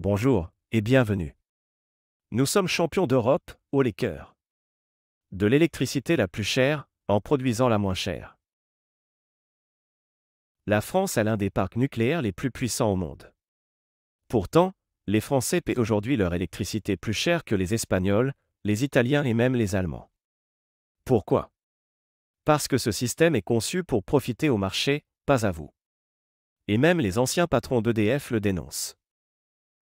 Bonjour et bienvenue. Nous sommes champions d'Europe, haut les cœurs. De l'électricité la plus chère, en produisant la moins chère. La France a l'un des parcs nucléaires les plus puissants au monde. Pourtant, les Français paient aujourd'hui leur électricité plus chère que les Espagnols, les Italiens et même les Allemands. Pourquoi? Parce que ce système est conçu pour profiter au marché, pas à vous. Et même les anciens patrons d'EDF le dénoncent.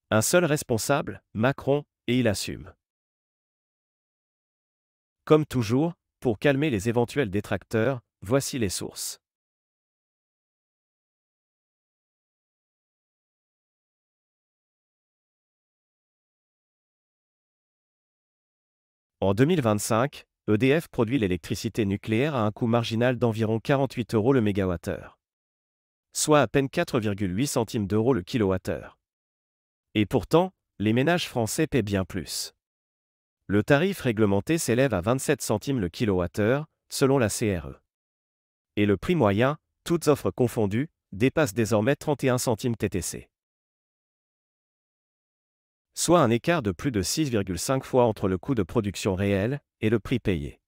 Un seul responsable, Macron, et il assume. Comme toujours, pour calmer les éventuels détracteurs, voici les sources. En 2025, EDF produit l'électricité nucléaire à un coût marginal d'environ 48 € le mégawattheure. Soit à peine 4,8 centimes d'euros le kilowattheure. Et pourtant, les ménages français paient bien plus. Le tarif réglementé s'élève à 27 centimes le kilowattheure, selon la CRE. Et le prix moyen, toutes offres confondues, dépasse désormais 31 centimes TTC. Soit un écart de plus de 6,5 fois entre le coût de production réel et le prix payé.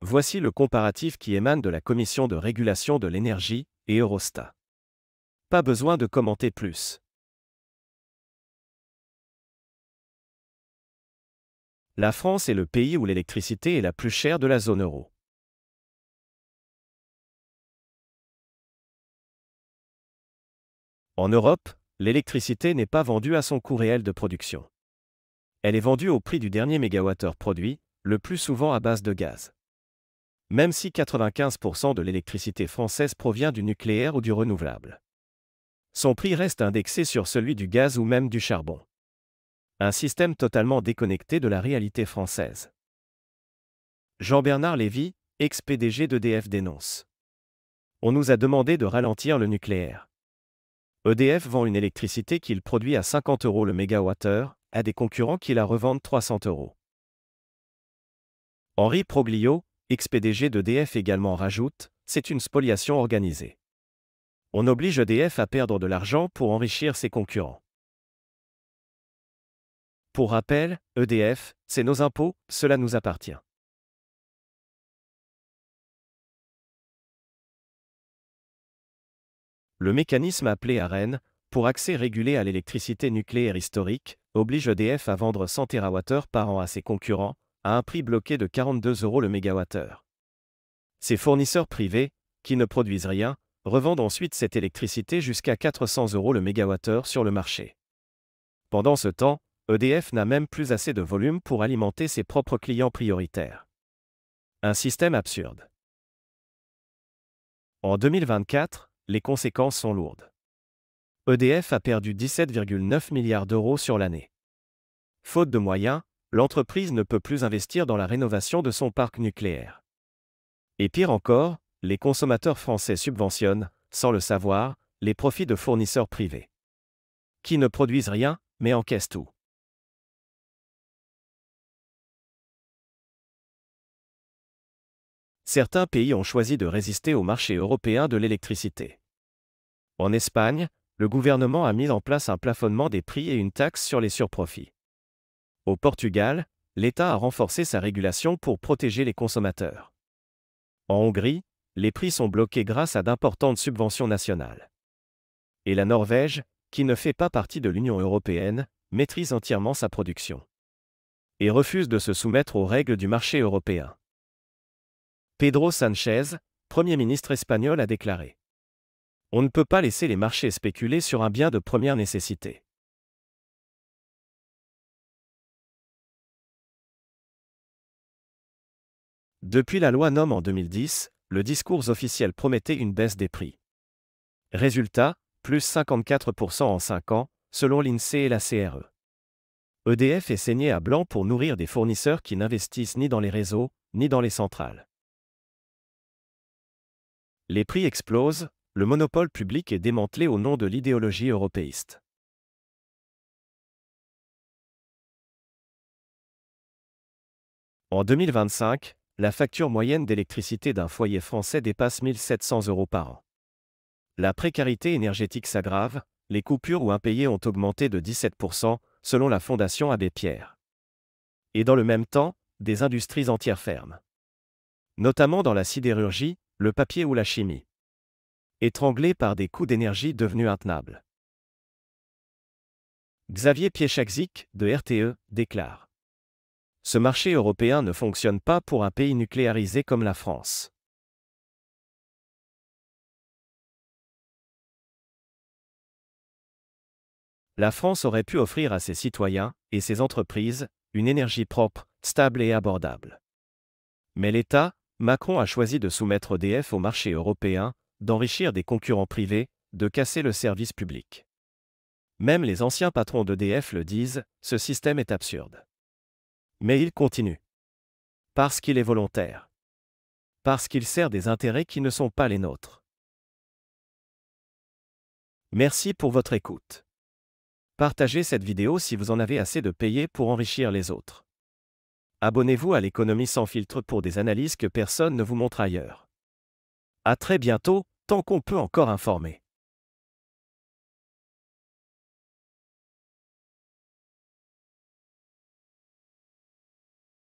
Voici le comparatif qui émane de la Commission de régulation de l'énergie et Eurostat. Pas besoin de commenter plus. La France est le pays où l'électricité est la plus chère de la zone euro. En Europe, l'électricité n'est pas vendue à son coût réel de production. Elle est vendue au prix du dernier mégawattheure produit, le plus souvent à base de gaz. Même si 95% de l'électricité française provient du nucléaire ou du renouvelable. Son prix reste indexé sur celui du gaz ou même du charbon. Un système totalement déconnecté de la réalité française. Jean-Bernard Lévy, ex-PDG d'EDF dénonce. On nous a demandé de ralentir le nucléaire. EDF vend une électricité qu'il produit à 50 € le mégawattheure, à des concurrents qui la revendent 300 €. Henri Proglio, ex-PDG d'EDF également rajoute, c'est une spoliation organisée. On oblige EDF à perdre de l'argent pour enrichir ses concurrents. Pour rappel, EDF, c'est nos impôts, cela nous appartient. Le mécanisme appelé ARENH, pour accès régulé à l'électricité nucléaire historique, oblige EDF à vendre 100 TWh par an à ses concurrents, à un prix bloqué de 42 € le mégawattheure. Ces fournisseurs privés, qui ne produisent rien, revendent ensuite cette électricité jusqu'à 400 € le mégawattheure sur le marché. Pendant ce temps, EDF n'a même plus assez de volume pour alimenter ses propres clients prioritaires. Un système absurde. En 2024, les conséquences sont lourdes. EDF a perdu 17,9 milliards d'euros sur l'année. Faute de moyens, l'entreprise ne peut plus investir dans la rénovation de son parc nucléaire. Et pire encore, les consommateurs français subventionnent, sans le savoir, les profits de fournisseurs privés. Qui ne produisent rien, mais encaissent tout. Certains pays ont choisi de résister au marché européen de l'électricité. En Espagne, le gouvernement a mis en place un plafonnement des prix et une taxe sur les surprofits. Au Portugal, l'État a renforcé sa régulation pour protéger les consommateurs. En Hongrie, les prix sont bloqués grâce à d'importantes subventions nationales. Et la Norvège, qui ne fait pas partie de l'Union européenne, maîtrise entièrement sa production. Et refuse de se soumettre aux règles du marché européen. Pedro Sánchez, Premier ministre espagnol, a déclaré: on ne peut pas laisser les marchés spéculer sur un bien de première nécessité. Depuis la loi NOM en 2010, le discours officiel promettait une baisse des prix. Résultat, plus 54% en 5 ans, selon l'INSEE et la CRE. EDF est saigné à blanc pour nourrir des fournisseurs qui n'investissent ni dans les réseaux, ni dans les centrales. Les prix explosent, le monopole public est démantelé au nom de l'idéologie européiste. En 2025, la facture moyenne d'électricité d'un foyer français dépasse 1 700 € par an. La précarité énergétique s'aggrave, les coupures ou impayés ont augmenté de 17%, selon la Fondation Abbé Pierre. Et dans le même temps, des industries entières ferment. Notamment dans la sidérurgie, le papier ou la chimie. Étranglés par des coûts d'énergie devenus intenables. Xavier Pieszczak, de RTE, déclare: ce marché européen ne fonctionne pas pour un pays nucléarisé comme la France. La France aurait pu offrir à ses citoyens et ses entreprises une énergie propre, stable et abordable. Mais l'État, Macron a choisi de soumettre EDF au marché européen, d'enrichir des concurrents privés, de casser le service public. Même les anciens patrons d'EDF le disent, ce système est absurde. Mais il continue. Parce qu'il est volontaire. Parce qu'il sert des intérêts qui ne sont pas les nôtres. Merci pour votre écoute. Partagez cette vidéo si vous en avez assez de payer pour enrichir les autres. Abonnez-vous à l'économie sans filtre pour des analyses que personne ne vous montre ailleurs. À très bientôt, tant qu'on peut encore informer.